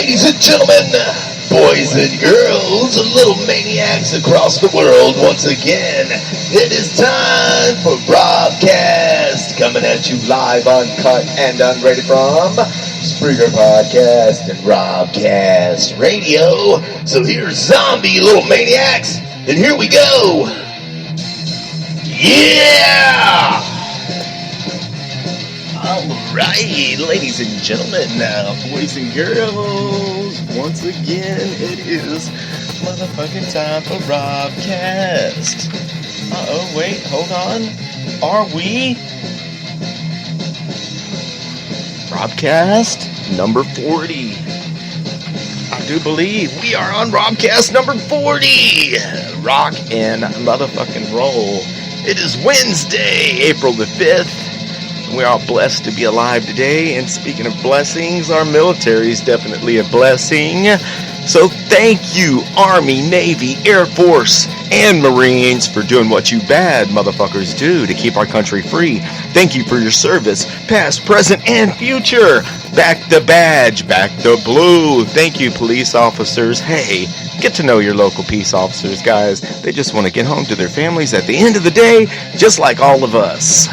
Ladies and gentlemen, boys and girls, little maniacs across the world, once again, it is time for Robcast, coming at you live, uncut, and unrated from Spreaker Podcast and Robcast Radio. So here's Zombie, Little Maniacs, and here we go. Yeah! Alright, ladies and gentlemen, boys and girls, once again, it is motherfucking time for Robcast. Uh-oh, wait, hold on. Are we? Robcast number 40. I do believe we are on Robcast number 40. Rock and motherfucking roll. It is Wednesday, April the 5th. We are blessed to be alive today, and speaking of blessings, our military is definitely a blessing. So thank you, Army, Navy, Air Force, and Marines for doing what you bad motherfuckers do to keep our country free. Thank you for your service, past, present, and future. Back the badge, back the blue. Thank you, police officers. Hey, get to know your local peace officers, guys. They just want to get home to their families at the end of the day, just like all of us.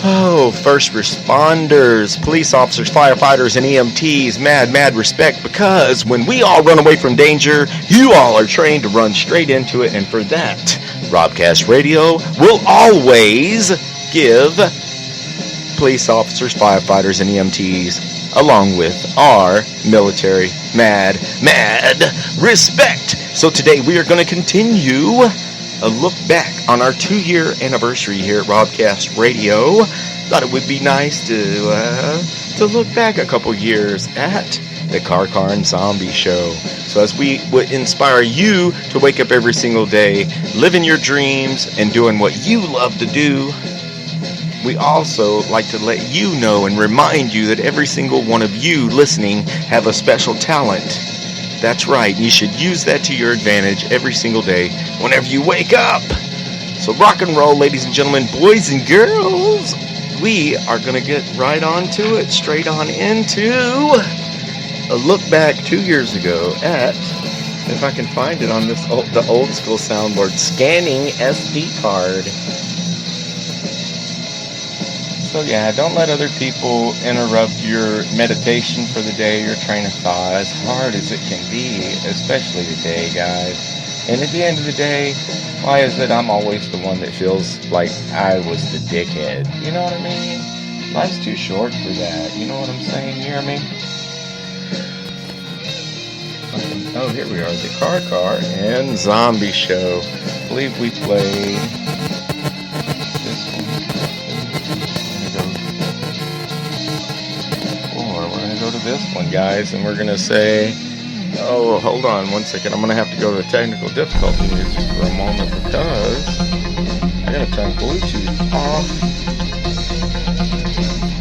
Oh, first responders, police officers, firefighters, and EMTs, mad respect, because when we all run away from danger, you all are trained to run straight into it, and for that, Robcast Radio will always give police officers, firefighters, and EMTs, along with our military, mad respect. So today we are going to continue a look back on our 2-year anniversary here at Robcast Radio. Thought it would be nice to look back a couple years at the Car and Zombie Show. So as we would inspire you to wake up every single day, living your dreams and doing what you love to do, we also like to let you know and remind you that every single one of you listening have a special talent. That's right, you should use that to your advantage every single day whenever you wake up. So rock and roll, ladies and gentlemen, boys and girls. We are going to get right on to it, straight on into a look back 2 years ago at, if I can find it on this the old school soundboard, scanning SD card. So yeah, don't let other people interrupt your meditation for the day, your train of thought, as hard as it can be, especially today, guys. And at the end of the day, why is it I'm always the one that feels like I was the dickhead? You know what I mean? Life's too short for that. You know what I'm saying? You hear me? Oh, here we are, the Car and Zombie Show. I believe we played this one. Go to this one, guys, and we're gonna say, oh, hold on one second, I'm gonna have to go to technical difficulty music for a moment, because I gotta turn Bluetooth off.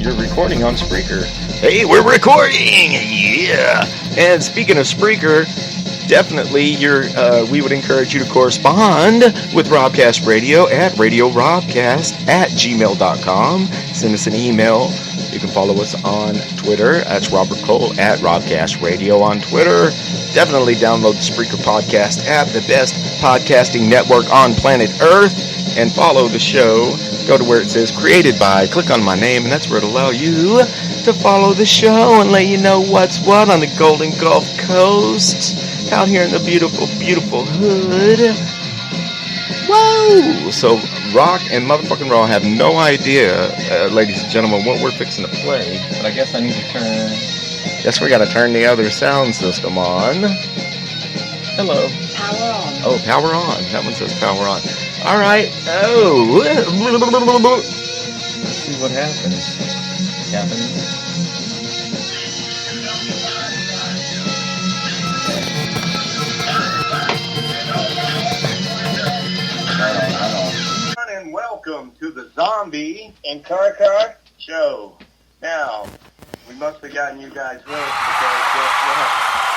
You're recording on Spreaker. Hey, we're recording! Yeah! And speaking of Spreaker, definitely we would encourage you to correspond with Robcast Radio at radiorobcast@gmail.com. Send us an email. You can follow us on Twitter. That's Robert Cole at Robcast Radio on Twitter. Definitely download the Spreaker Podcast app, the best podcasting network on planet Earth, and follow the show. Go to where it says created by, click on my name, and that's where it'll allow you to follow the show and let you know what's what on the Golden Gulf Coast, out here in the beautiful, beautiful hood. Whoa! So rock and motherfucking roll, have no idea, ladies and gentlemen, what we're fixing to play. But I guess I need to guess we gotta turn the other sound system on. Hello. Power on. Oh, power on. That one says power on. Alright. Oh. Let's see what happens. And welcome to the Zombie and Car Show. Now, we must have gotten you guys ready because guess what?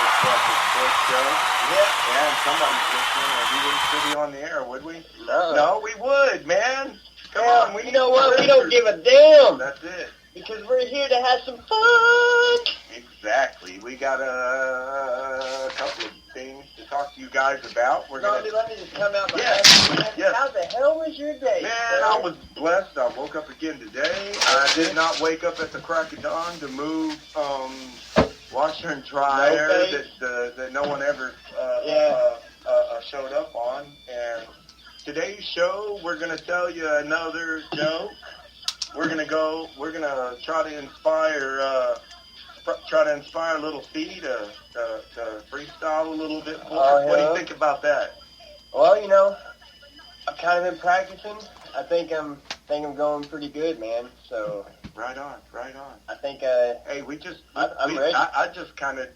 It's like a sports show. Yeah, and somebody's listening, or we wouldn't still be on the air, would we? No, we would, man. Come on, you know what? We don't give a damn. That's it. Because we're here to have some fun. Exactly. We got a couple of things to talk to you guys about. Let me just come out. Yes. How the hell was your day? Man, I was blessed. I woke up again today. I did not wake up at the crack of dawn to move washer and dryer that no one ever showed up on. And today's show, we're going to tell you another joke. We're going to try to inspire little C to freestyle a little bit for us. What do you think about that? Well, I've kind of been practicing. I think I'm going pretty good, man. So right on. I think hey, I'm ready. I just kind of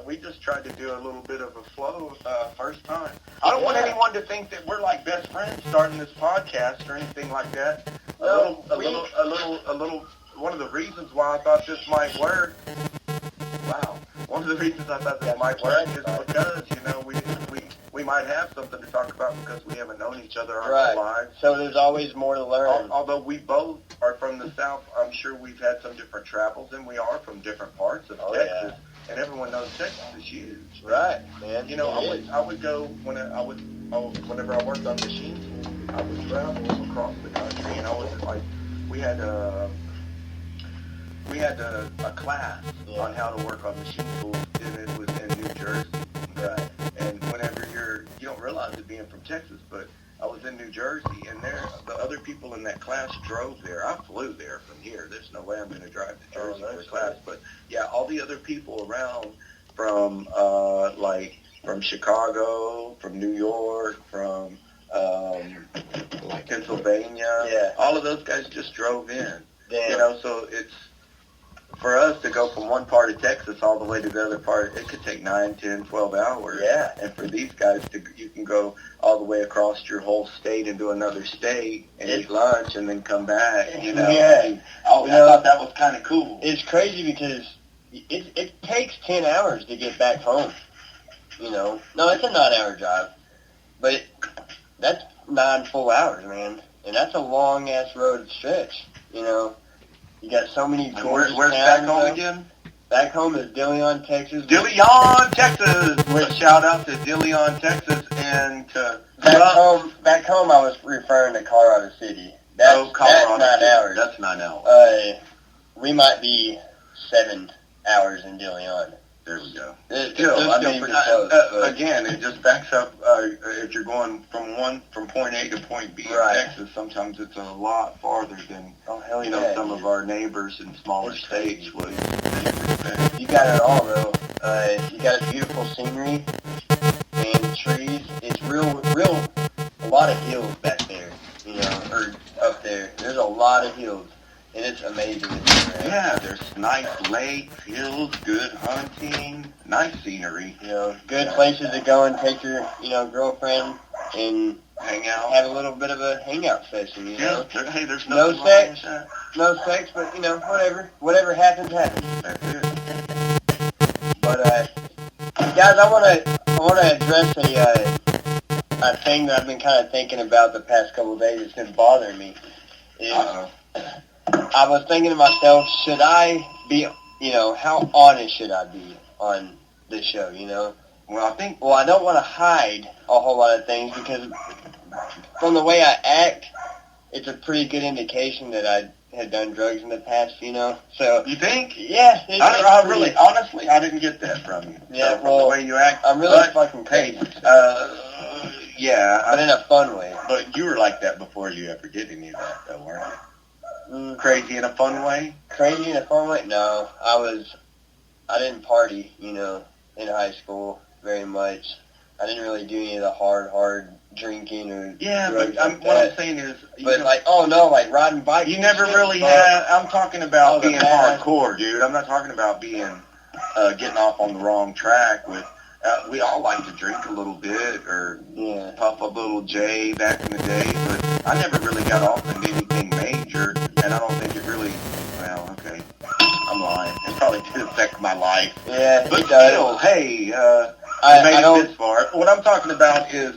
we just tried to do a little bit of a flow first time. I don't want anyone to think that we're like best friends starting this podcast or anything like that. A little. One of the reasons why I thought this might work. Wow. One of the reasons I thought this might work is because we might have something to talk about because we haven't known each other our whole lives. So there's always more to learn. Although we both are from the South, I'm sure we've had some different travels, and we are from different parts of Texas. Yeah. And everyone knows Texas is huge. Right, man. I would go whenever I worked on machines, I would travel across the country, and I was like, we had a class on how to work on machine tools, and it was in New Jersey. Right. And whenever you don't realize it being from Texas, but I was in New Jersey, and the other people in that class drove there. I flew there from here. There's no way I'm going to drive to Jersey for class. But yeah, all the other people around from Chicago, from New York, from Pennsylvania, all of those guys just drove in. Damn. So it's for us to go from one part of Texas all the way to the other part, it could take 9, 10, 12 hours. Yeah. And for these guys, you can go all the way across your whole state into another state and eat lunch and then come back, Yeah. I thought that was kind of cool. It's crazy because it takes 10 hours to get back home. No, it's a 9-hour drive. But that's 9 full hours, man. And that's a long-ass road stretch, You got so many gorgeous Where's back home again? Back home is DeLeon, Texas. DeLeon, Texas! Shout out to DeLeon, Texas, and to... Back home I was referring to Colorado City. That's 9 hours. That's 9 hours. We might be 7 hours in DeLeon. There we go. Again, it just backs up. If you're going from point A to point B in Texas, sometimes it's a lot farther than some of our neighbors in smaller states would. You got it all, though. You got beautiful scenery and trees. It's real. A lot of hills back there, or up there. There's a lot of hills. And it's amazing. Yeah, there's nice lakes, hills, good hunting, nice scenery. Good places to go and take your, girlfriend and hang out, have a little bit of a hangout session. Yeah. Hey, there's no sex, but whatever happens. That's it. But guys, I want to address a thing that I've been kind of thinking about the past couple of days. It's been bothering me. I was thinking to myself, should I be, how honest should I be on this show, Well, I don't want to hide a whole lot of things because from the way I act, it's a pretty good indication that I had done drugs in the past, So you think? Yeah. Honestly, I didn't get that from you. Yeah, from the way you act. I'm really fucking crazy. Yeah. But in a fun way. But you were like that before you ever did any of that, though, weren't you? Crazy in a fun way? Crazy in a fun way? No. I didn't party, in high school very much. I didn't really do any of the hard drinking or drugs. But what I'm saying is... But like riding bikes. You never really had... I'm talking about being hardcore, dude. I'm not talking about being... getting off on the wrong track with... we all like to drink a little bit or puff a little J back in the day, but I never really got off into anything major, and I don't think it really... Well, okay. I'm lying. It probably did affect my life. Yeah, but still, hey... I made it this far. What I'm talking about is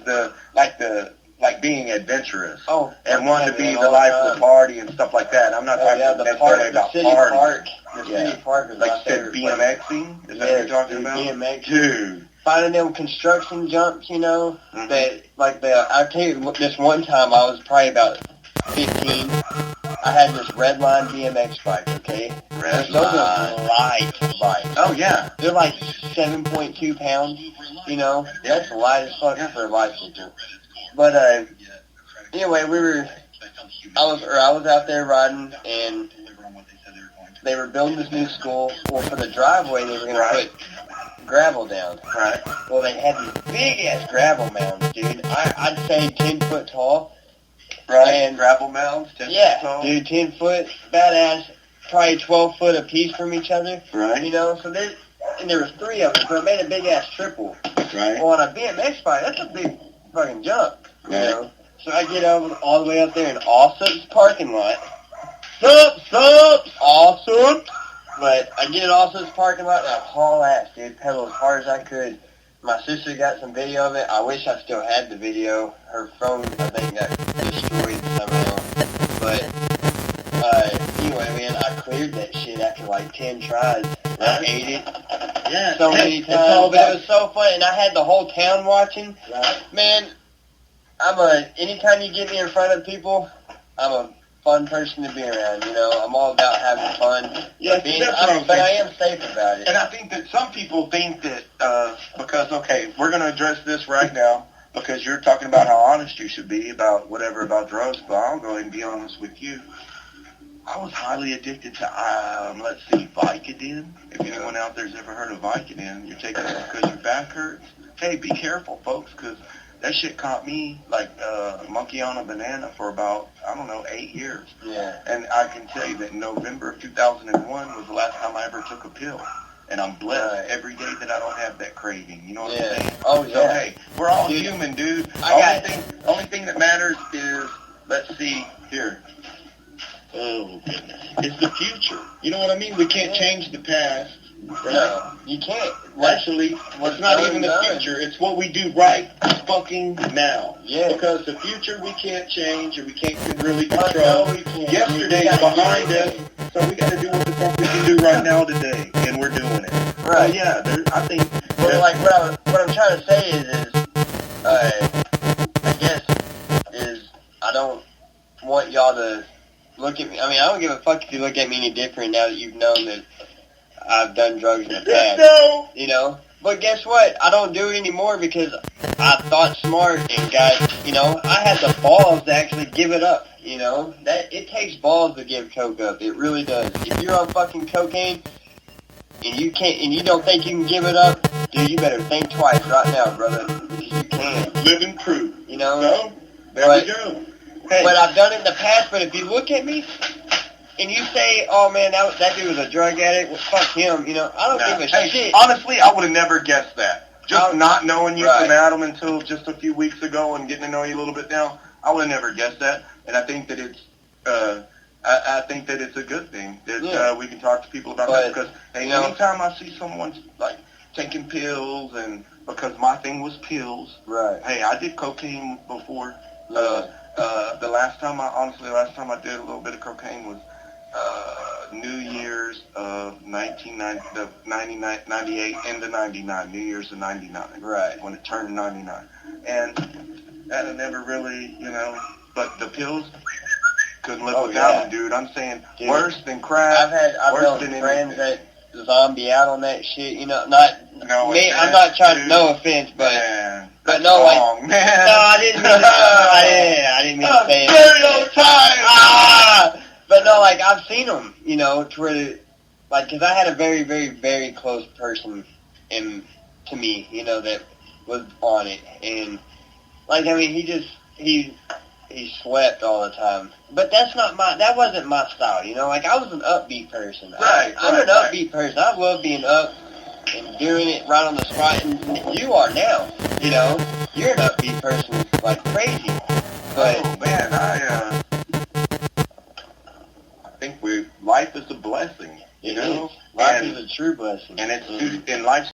being adventurous and wanting to be the life of the party and stuff like that. I'm not talking necessarily about parties. the city park was like out there. BMXing? Is that what you're talking about? BMX. Dude. Finding them construction jumps, you know, Mm-hmm. I'll tell you, this one time I was probably about 15. I had this red line BMX bike, okay? Those are light bikes. Oh, yeah. They're like 7.2 pounds, you know? That's light as fuck for a bicycle. But, anyway, I was out there riding, and they were building this new school. Well, for the driveway, they were going to put gravel down. Right. Well, they had these big-ass gravel mounds, dude. I'd say 10 foot tall. Right. And gravel mounds, 10 yeah, foot tall. dude, 10 foot, badass, probably 12 foot apiece from each other. Right. You know, so there was 3 of them, so it made a big-ass triple. Right. Well, on a BMX bike, that's a big fucking jump, you Right. know? So I get all the way up there in Allsup's parking lot. Allsup! But I get in Allsup's parking lot, and I haul ass, dude, pedal as hard as I could. My sister got some video of it. I wish I still had the video. Her phone, I think, got destroyed somehow. But, anyway, man, I cleared that shit after like 10 tries. I ate it so many times. But it was so fun, and I had the whole town watching. Right. Man, anytime you get me in front of people, I'm a fun person to be around, you know. I'm all about having fun. Yeah, but I am safe about it. And I think that some people think that, because, okay, we're going to address this right now, because you're talking about how honest you should be about whatever about drugs, but I'll go ahead and be honest with you. I was highly addicted to, Vicodin. If anyone out there's ever heard of Vicodin, you're taking it because your back hurts. Hey, be careful, folks, because that shit caught me like a monkey on a banana for about, 8 years. Yeah. And I can tell you that November of 2001 was the last time I ever took a pill. And I'm blessed every day that I don't have that craving. You know what I'm saying? Oh, yeah. So, hey, we're all human, dude. Only thing that matters is, let's see, here. Oh, goodness. It's the future. You know what I mean? We can't change the past. Right? No, you can't. Actually, it's not even the future. It's what we do right fucking now. Yeah. Because the future we can't change and we can't really control. Yesterday's behind us, so we got to do what the fuck we can do right now today, and we're doing it. Right. So, yeah, I think. Well, like what I'm trying to say is I guess I don't want y'all to look at me. I mean, I don't give a fuck if you look at me any different now that you've known that I've done drugs in the past. No. You know? But guess what? I don't do it anymore because I thought smart and got, you know, I had the balls to actually give it up, you know? It takes balls to give coke up. It really does. If you're on fucking cocaine and you don't think you can give it up, dude, you better think twice right now, brother. Because you can. Living proof. You know? So, there we go. Hey. But I've done it in the past, but if you look at me and you say, oh man, that dude was a drug addict, well, fuck him, you know, I don't give a shit. Honestly, I would have never guessed that. Just not knowing you from Adam until just a few weeks ago and getting to know you a little bit now, I would have never guessed that. And I think that it's, I think that it's a good thing that we can talk to people about that because, hey, anytime I see someone like taking pills and because my thing was pills. Right. Hey, I did cocaine before. The last time I did a little bit of cocaine was New Year's of 1998 into 99. New Year's of 99. Right. When it turned 99. And that had never really, but the pills, couldn't live without them, dude. I'm saying worse than crack. I've known friends that zombie out on that shit, I'm not trying to, no offense, but no, wrong, man. No, I didn't mean to, I didn't mean to say it. But no, like, I've seen them, to where, like, because I had a very, very, very close person to me, that was on it, and, like, I mean, he slept all the time. But that wasn't my style, like, I was an upbeat person. I'm an upbeat person. I love being up and doing it right on the spot, and you are now, you're an upbeat person like crazy. But, oh, man, I think life is a blessing, Life is a true blessing. And life's